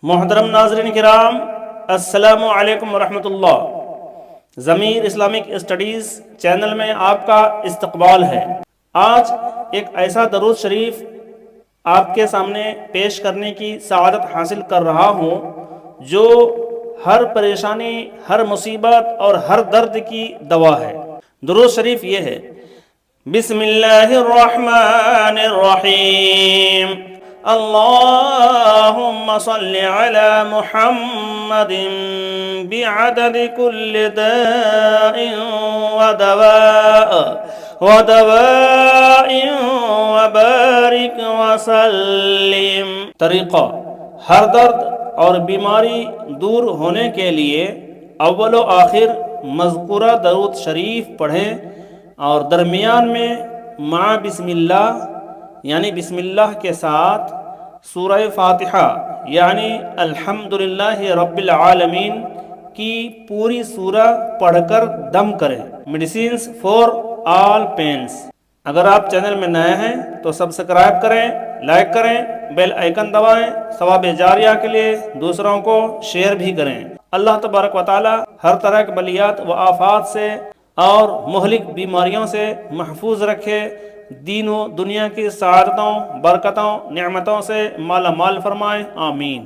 محترم ناظرین کرام، السلام علیکم ورحمۃ اللہ۔ ضمیر اسلامک اسٹڈیز چینل میں آپ کا استقبال ہے۔ آج ایک ایسا درود شریف آپ کے سامنے پیش کرنے کی سعادت حاصل کر رہا ہوں جو ہر پریشانی، ہر مصیبت اور ہر درد کی دوا ہے۔ درود شریف یہ ہے: بسم اللہ الرحمن الرحیم، اللہم صل علی محمد بعدد کل داء ودواء وبارک وسلم۔ طریقہ: ہر درد اور بیماری دور ہونے کے لیے اول و آخر مذکورہ درود شریف پڑھیں اور درمیان میں مع بسم اللہ یعنی بسم اللہ کے ساتھ سورہ فاتحہ یعنی الحمدللہ رب العالمین کی پوری سورہ پڑھ کر دم کریں۔ میڈیسینز فار آل پینس۔ اگر آپ چینل میں نئے ہیں تو سبسکرائب کریں، لائک کریں، بیل آئیکن دبائیں، ثواب جاریہ کے لیے دوسروں کو شیئر بھی کریں۔ اللہ تبارک و تعالی ہر طرح کے بلیات و آفات سے اور مہلک بیماریوں سے محفوظ رکھے، دین و دنیا کی سعادتوں، برکتوں، نعمتوں سے مالا مال فرمائے، آمین۔